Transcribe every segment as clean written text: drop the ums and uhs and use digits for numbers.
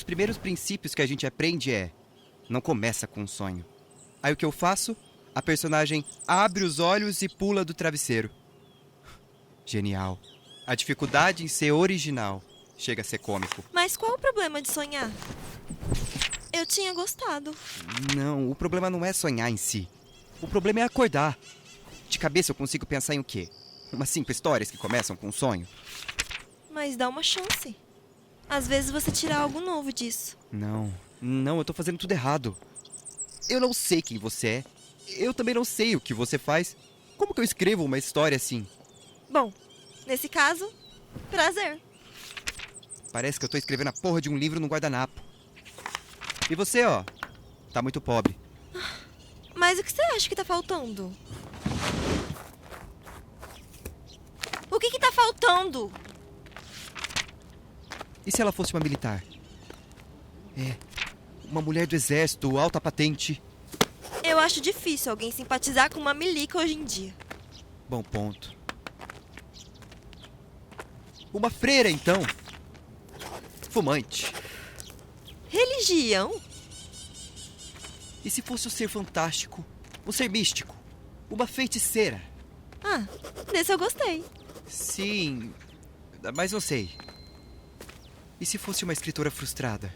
primeiros princípios que a gente aprende é: não começa com um sonho. Aí o que eu faço? A personagem abre os olhos e pula do travesseiro. Genial. A dificuldade em ser original chega a ser cômico. Mas qual o problema de sonhar? Eu tinha gostado. Não, o problema não é sonhar em si. O problema é acordar. De cabeça eu consigo pensar em o quê? Umas 5 histórias que começam com um sonho? Mas dá uma chance. Às vezes você tira algo novo disso. Não, eu tô fazendo tudo errado. Eu não sei quem você é. Eu também não sei o que você faz. Como que eu escrevo uma história assim? Bom, nesse caso, prazer. Parece que eu tô escrevendo a porra de um livro no guardanapo. E você, ó, tá muito pobre. Mas o que você acha que tá faltando? O que tá faltando? E se ela fosse uma militar? Uma mulher do exército, alta patente. Eu acho difícil alguém simpatizar com uma milica hoje em dia. Bom ponto. Uma freira, então. Fumante. Religião? E se fosse um ser fantástico? Um ser místico? Uma feiticeira? Ah, desse eu gostei. Sim, mas não sei. E se fosse uma escritora frustrada?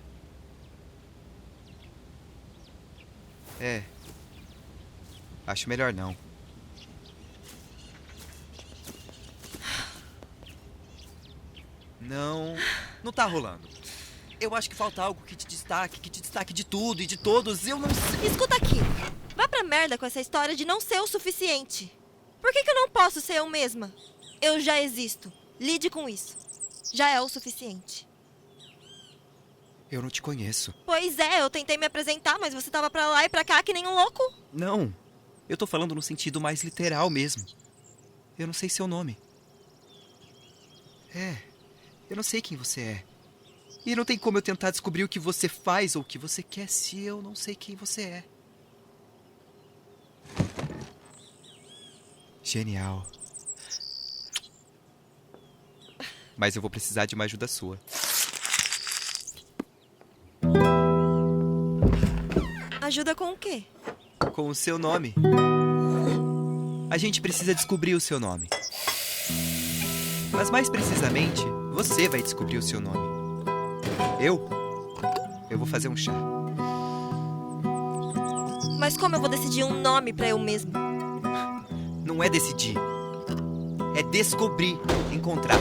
Acho melhor não. Não tá rolando. Eu acho que falta algo que te destaque de tudo e de todos. Eu não sei. Escuta aqui. Vá pra merda com essa história de não ser o suficiente. Por que eu não posso ser eu mesma? Eu já existo. Lide com isso. Já é o suficiente. Eu não te conheço. Pois é, eu tentei me apresentar, mas você tava pra lá e pra cá que nem um louco. Não, eu tô falando no sentido mais literal mesmo. Eu não sei seu nome. Eu não sei quem você é. E não tem como eu tentar descobrir o que você faz ou o que você quer se eu não sei quem você é. Genial. Mas eu vou precisar de uma ajuda sua. Ajuda com o quê? Com o seu nome. A gente precisa descobrir o seu nome. Mas mais precisamente, você vai descobrir o seu nome. Eu vou fazer um chá. Mas como eu vou decidir um nome pra eu mesmo? Não é decidir. É descobrir, encontrar.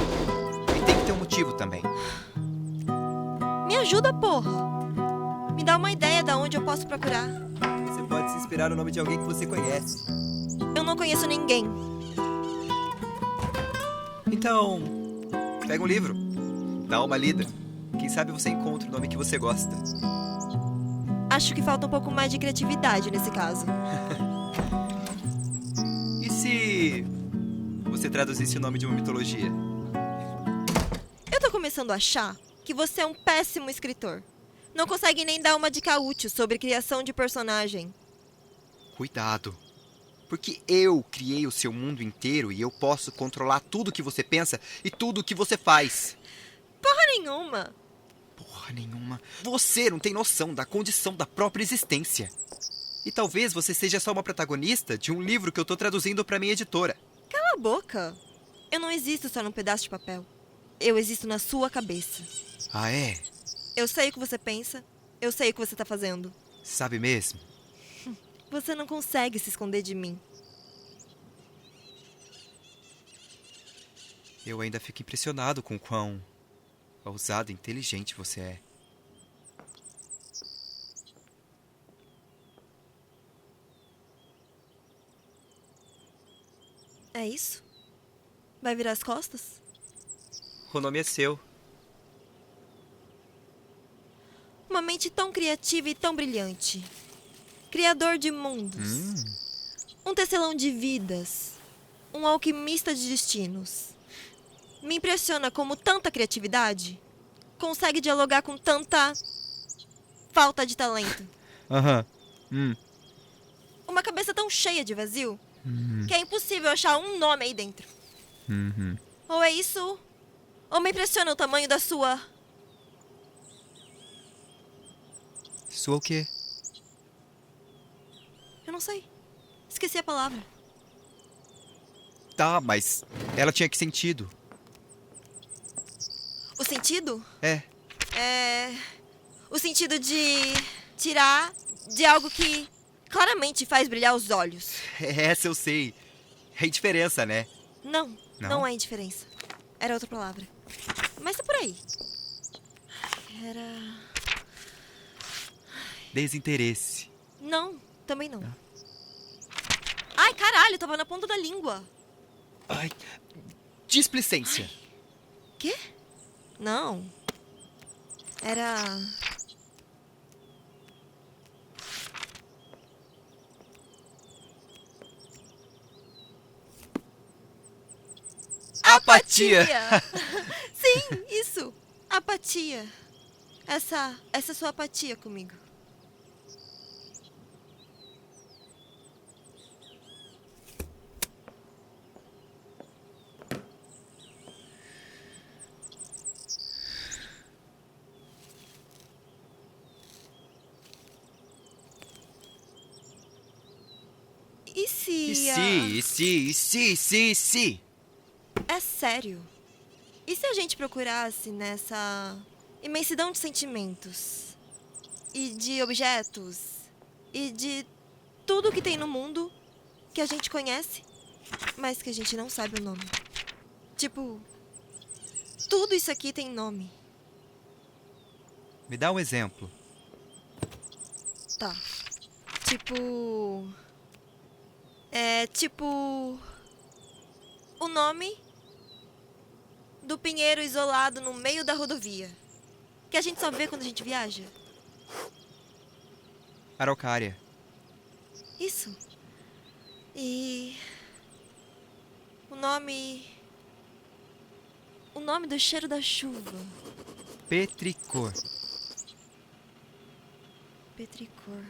E tem que ter um motivo também. Me ajuda, porra. Me dá uma ideia de onde eu posso procurar. Você pode se inspirar no nome de alguém que você conhece. Eu não conheço ninguém. Então, pega um livro, dá uma lida. Quem sabe você encontra o nome que você gosta. Acho que falta um pouco mais de criatividade nesse caso. E se você traduzisse o nome de uma mitologia? Eu tô começando a achar que você é um péssimo escritor. Não consegue nem dar uma dica útil sobre criação de personagem. Cuidado. Porque eu criei o seu mundo inteiro e eu posso controlar tudo que você pensa e tudo que você faz. Porra nenhuma. Porra nenhuma. Você não tem noção da condição da própria existência. E talvez você seja só uma protagonista de um livro que eu tô traduzindo pra minha editora. Cala a boca. Eu não existo só num pedaço de papel. Eu existo na sua cabeça. Ah, é? Eu sei o que você pensa. Eu sei o que você tá fazendo. Sabe mesmo? Você não consegue se esconder de mim. Eu ainda fico impressionado com o quão ousado e inteligente você é. É isso? Vai virar as costas? O nome é seu. Uma mente tão criativa e tão brilhante. Criador de mundos. Um tecelão de vidas. Um alquimista de destinos. Me impressiona como tanta criatividade consegue dialogar com tanta falta de talento. Uma cabeça tão cheia de vazio que é impossível achar um nome aí dentro. Ou é isso, ou me impressiona o tamanho da sua Sua o quê? Eu não sei. Esqueci a palavra. Tá, mas ela tinha que sentido. O sentido? É, É. O sentido de tirar de algo que claramente faz brilhar os olhos. essa eu sei. É indiferença, né? Não, Não? não é indiferença. Era outra palavra. Mas tá por aí. Era. Desinteresse. Não, também não. Ai, caralho, tava na ponta da língua. Ai, displicência. Quê? Não. Era. Apatia. Sim, isso. Apatia. Essa sua apatia comigo. E se. E se? É sério. E se a gente procurasse nessa imensidão de sentimentos e de objetos e de tudo que tem no mundo que a gente conhece, mas que a gente não sabe o nome? Tipo, tudo isso aqui tem nome. Me dá um exemplo. Tá. Tipo. É tipo. O nome do pinheiro isolado no meio da rodovia. Que a gente só vê quando a gente viaja. Araucária. Isso. E. O nome. O nome do cheiro da chuva. Petricor. Petricor.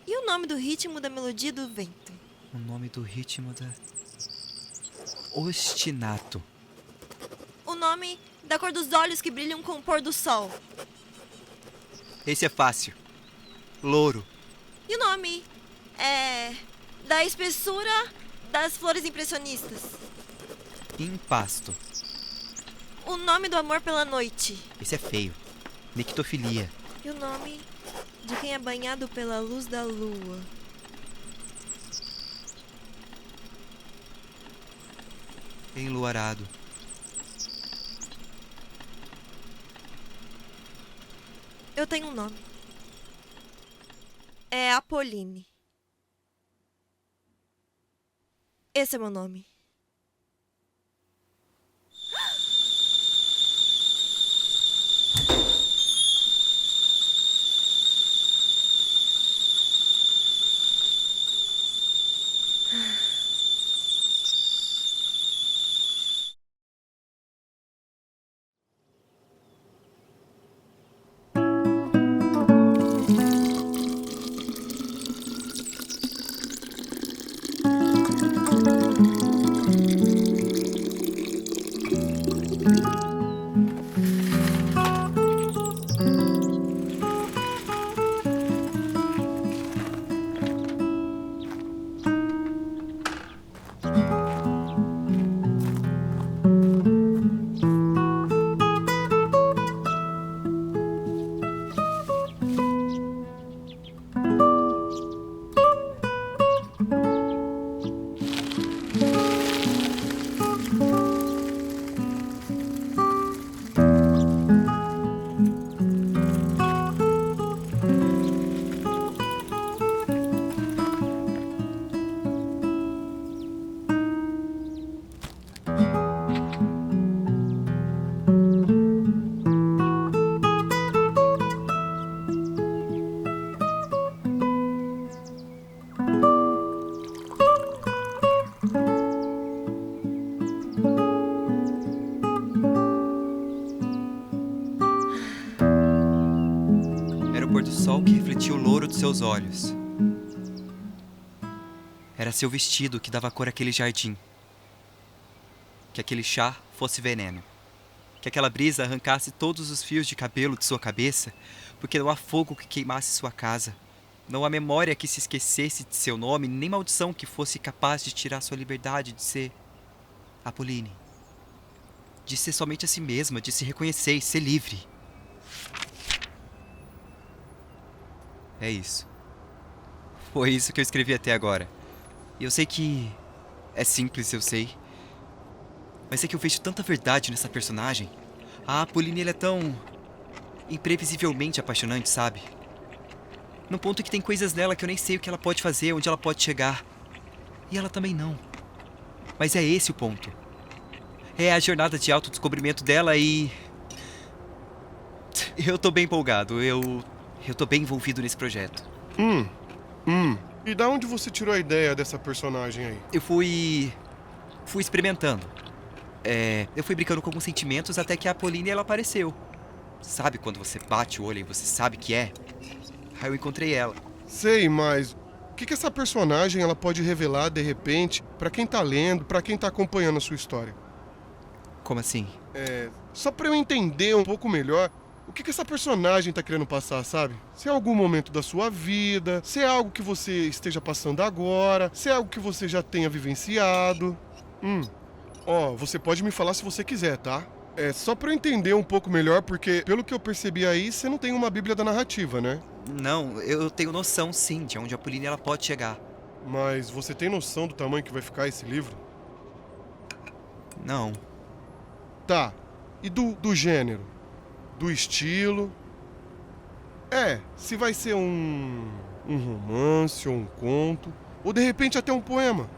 E o nome do ritmo da melodia do vento? O nome do ritmo da... Ostinato. O nome da cor dos olhos que brilham com o pôr do sol? Esse é fácil. Louro. E o nome da espessura das flores impressionistas? Impasto. O nome do amor pela noite? Esse é feio. Nictofilia. E o nome de quem é banhado pela luz da lua? Enluarado. Eu tenho um nome. É Apolline. Esse é meu nome. Era o pôr do sol que refletia o louro dos seus olhos. Era seu vestido que dava cor àquele jardim. Que aquele chá fosse veneno. que aquela brisa arrancasse todos os fios de cabelo de sua cabeça, porque não há fogo que queimasse sua casa. Não há memória que se esquecesse de seu nome, nem maldição que fosse capaz de tirar sua liberdade de ser Apolline. De ser somente a si mesma, de se reconhecer e ser livre. É isso. Foi isso que eu escrevi até agora. E eu sei que é simples, eu sei. Mas é que eu vejo tanta verdade nessa personagem. A Apolline, ela é tão imprevisivelmente apaixonante, sabe? Num ponto que tem coisas nela que eu nem sei o que ela pode fazer, onde ela pode chegar. E ela também não. Mas é esse o ponto. É a jornada de autodescobrimento dela e... Eu tô bem empolgado, eu tô bem envolvido nesse projeto. E da onde você tirou a ideia dessa personagem aí? Eu fui experimentando. Eu fui brincando com alguns sentimentos até que a Apolline, ela apareceu. Sabe quando você bate o olho e você sabe que é? Aí eu encontrei ela. Sei, mas o que essa personagem ela pode revelar de repente pra quem tá lendo, pra quem tá acompanhando a sua história? Como assim? Só pra eu entender um pouco melhor o que essa personagem tá querendo passar, sabe? Se é algum momento da sua vida, se é algo que você esteja passando agora, se é algo que você já tenha vivenciado. Você pode me falar se você quiser, tá? É só pra eu entender um pouco melhor, porque pelo que eu percebi aí, você não tem uma bíblia da narrativa, né? Não, eu tenho noção sim de onde a Apolline ela pode chegar. Mas você tem noção do tamanho que vai ficar esse livro? Não. Tá. E do gênero? Do estilo? Se vai ser um romance ou um conto, ou de repente até um poema.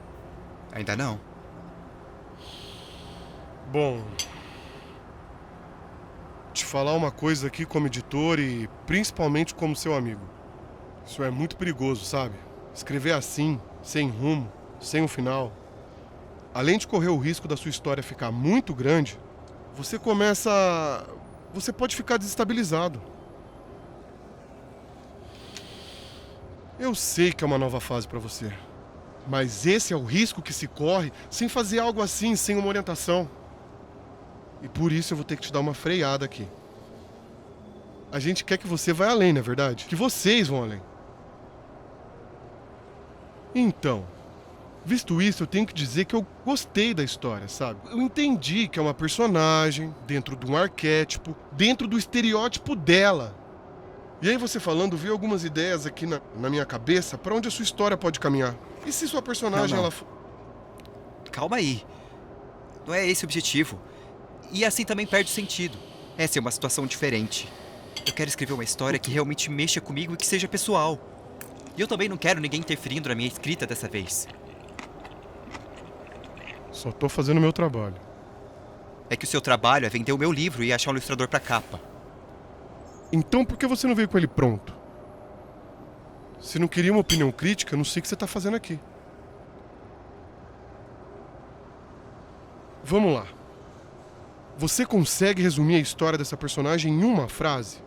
Ainda não. Bom, te falar uma coisa aqui como editor e principalmente como seu amigo. Isso é muito perigoso, sabe? Escrever assim, sem rumo, sem um final. Além de correr o risco da sua história ficar muito grande, você pode ficar desestabilizado. Eu sei que é uma nova fase pra você, mas esse é o risco que se corre sem fazer algo assim, sem uma orientação. E por isso eu vou ter que te dar uma freada aqui. A gente quer que você vá além, não é verdade? Que vocês vão além. Então, visto isso, eu tenho que dizer que eu gostei da história, sabe? Eu entendi que é uma personagem, dentro de um arquétipo, dentro do estereótipo dela. E aí você falando, veio algumas ideias aqui na minha cabeça pra onde a sua história pode caminhar. E se sua personagem, Não. ela... Calma aí. Não é esse o objetivo. E assim também perde o sentido. Essa é uma situação diferente. Eu quero escrever uma história que realmente mexa comigo e que seja pessoal. E eu também não quero ninguém interferindo na minha escrita dessa vez. Só tô fazendo o meu trabalho. É que o seu trabalho é vender o meu livro e achar um ilustrador pra capa. Então por que você não veio com ele pronto? Se não queria uma opinião crítica, eu não sei o que você tá fazendo aqui. Vamos lá. Você consegue resumir a história dessa personagem em uma frase?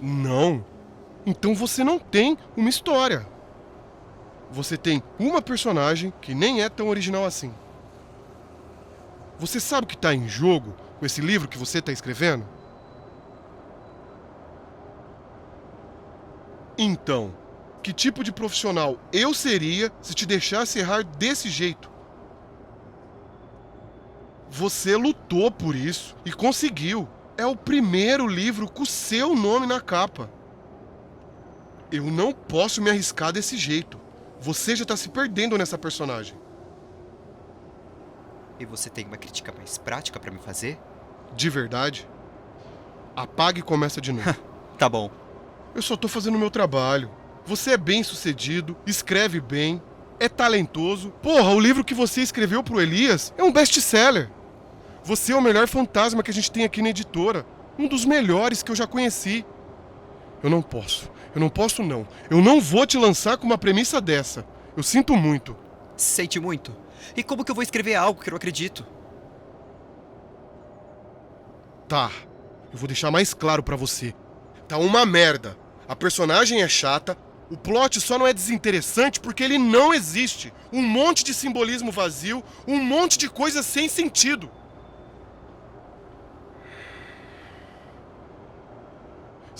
Não. Então você não tem uma história. Você tem uma personagem que nem é tão original assim. Você sabe o que está em jogo com esse livro que você está escrevendo? Então, que tipo de profissional eu seria se te deixasse errar desse jeito? Você lutou por isso e conseguiu. É o primeiro livro com o seu nome na capa. Eu não posso me arriscar desse jeito. Você já tá se perdendo nessa personagem. E você tem uma crítica mais prática pra me fazer? De verdade? Apague e começa de novo. Tá bom. Eu só tô fazendo o meu trabalho. Você é bem sucedido, escreve bem, é talentoso. Porra, o livro que você escreveu pro Elias é um best-seller. Você é o melhor fantasma que a gente tem aqui na editora. Um dos melhores que eu já conheci. Eu não posso. Eu não vou te lançar com uma premissa dessa. Eu sinto muito. Sente muito? E como que eu vou escrever algo que eu não acredito? Tá. Eu vou deixar mais claro pra você. Tá uma merda. A personagem é chata. O plot só não é desinteressante porque ele não existe. Um monte de simbolismo vazio. Um monte de coisas sem sentido.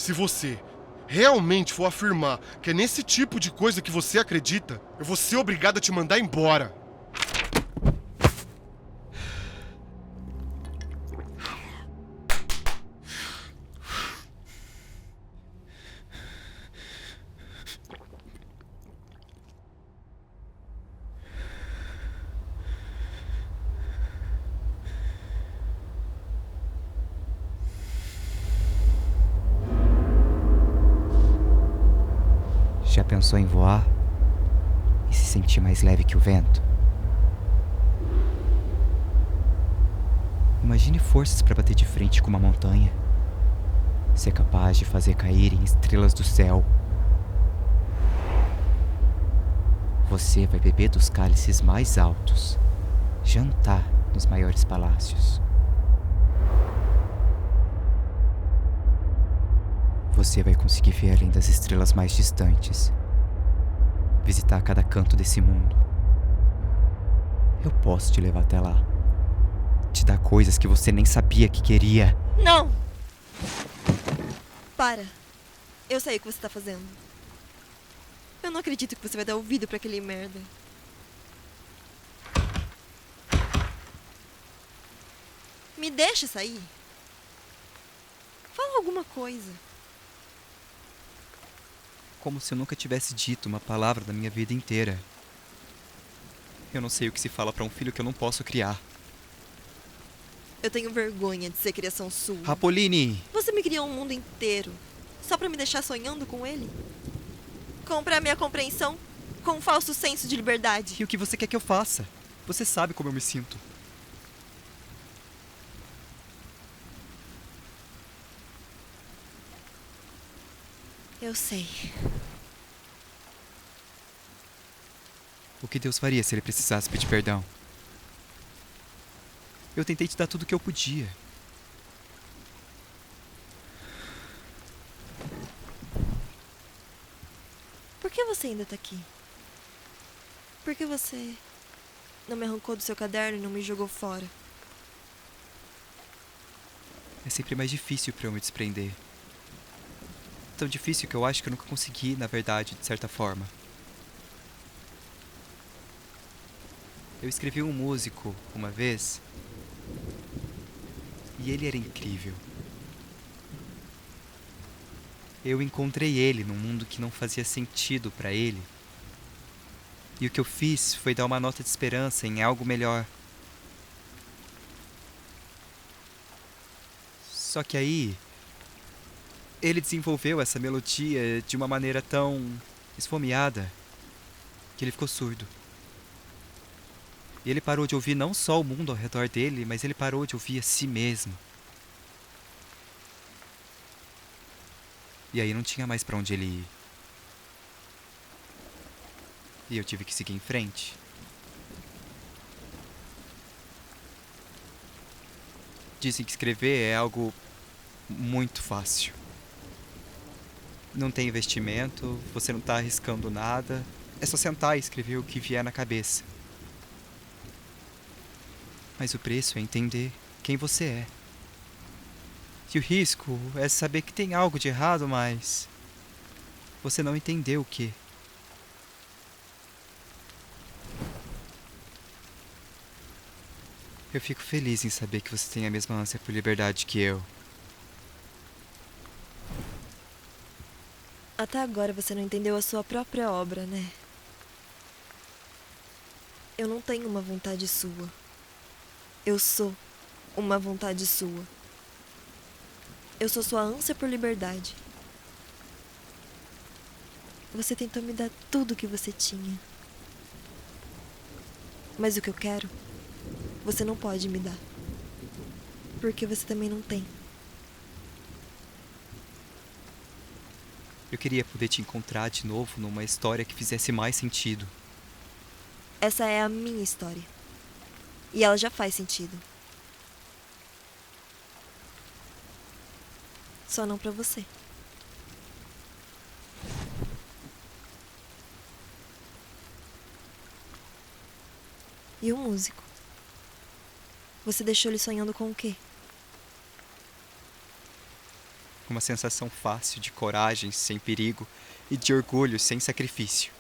Se você realmente for afirmar que é nesse tipo de coisa que você acredita, eu vou ser obrigado a te mandar embora. Já pensou em voar e se sentir mais leve que o vento? Imagine forças para bater de frente com uma montanha. Ser capaz de fazer caírem estrelas do céu. Você vai beber dos cálices mais altos, jantar nos maiores palácios. Você vai conseguir ver além das estrelas mais distantes, visitar cada canto desse mundo. Eu posso te levar até lá, te dar coisas que você nem sabia que queria. Não! Para. Eu sei o que você tá fazendo. Eu não acredito que você vai dar ouvido pra aquele merda. Me deixa sair. Fala alguma coisa. Como se eu nunca tivesse dito uma palavra da minha vida inteira. Eu não sei o que se fala pra um filho que eu não posso criar. Eu tenho vergonha de ser criação sua. Rapoline! Você me criou um mundo inteiro só pra me deixar sonhando com ele? Comprar minha compreensão com um falso senso de liberdade. E o que você quer que eu faça? Você sabe como eu me sinto. Eu sei. O que Deus faria se ele precisasse pedir perdão? Eu tentei te dar tudo o que eu podia. Por que você ainda tá aqui? Por que você não me arrancou do seu caderno e não me jogou fora? É sempre mais difícil pra eu me desprender. Tão difícil que eu acho que eu nunca consegui, na verdade, de certa forma. Eu escrevi um músico uma vez e ele era incrível. Eu encontrei ele num mundo que não fazia sentido pra ele. E o que eu fiz foi dar uma nota de esperança em algo melhor. Só que aí, ele desenvolveu essa melodia de uma maneira tão esfomeada que ele ficou surdo. E ele parou de ouvir não só o mundo ao redor dele, mas ele parou de ouvir a si mesmo. E aí não tinha mais pra onde ele ir. E eu tive que seguir em frente. Dizem que escrever é algo muito fácil. Não tem investimento, você não tá arriscando nada. É só sentar e escrever o que vier na cabeça. Mas o preço é entender quem você é. E o risco é saber que tem algo de errado, mas você não entendeu o que. Eu fico feliz em saber que você tem a mesma ânsia por liberdade que eu. Até agora você não entendeu a sua própria obra, né? Eu não tenho uma vontade sua. Eu sou uma vontade sua. Eu sou sua ânsia por liberdade. Você tentou me dar tudo o que você tinha. Mas o que eu quero, você não pode me dar. Porque você também não tem. Eu queria poder te encontrar de novo numa história que fizesse mais sentido. Essa é a minha história. E ela já faz sentido. Só não pra você. E o músico? Você deixou ele sonhando com o quê? Uma sensação fácil de coragem sem perigo e de orgulho sem sacrifício.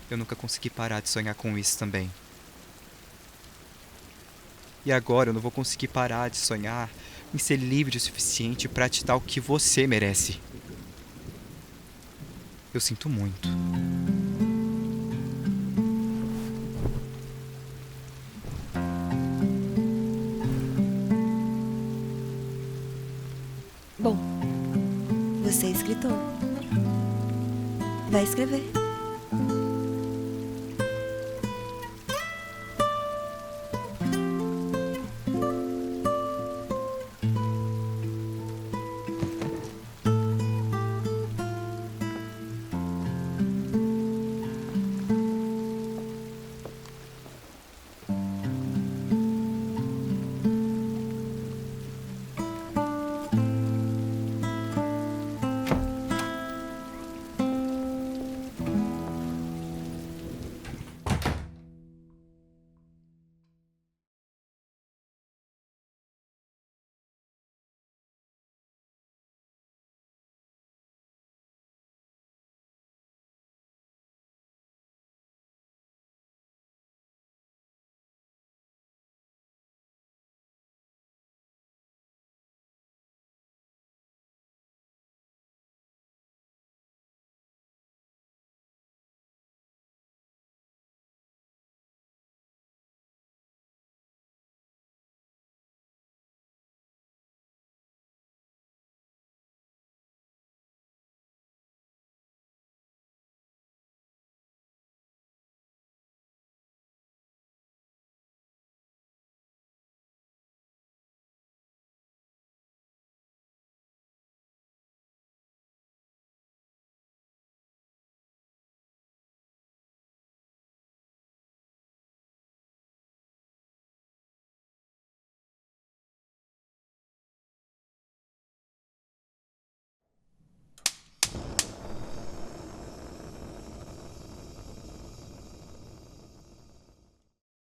Eu nunca consegui parar de sonhar com isso também. E agora eu não vou conseguir parar de sonhar em ser livre o suficiente para te dar o que você merece. Eu sinto muito. Bom, você é escritor. Vai escrever.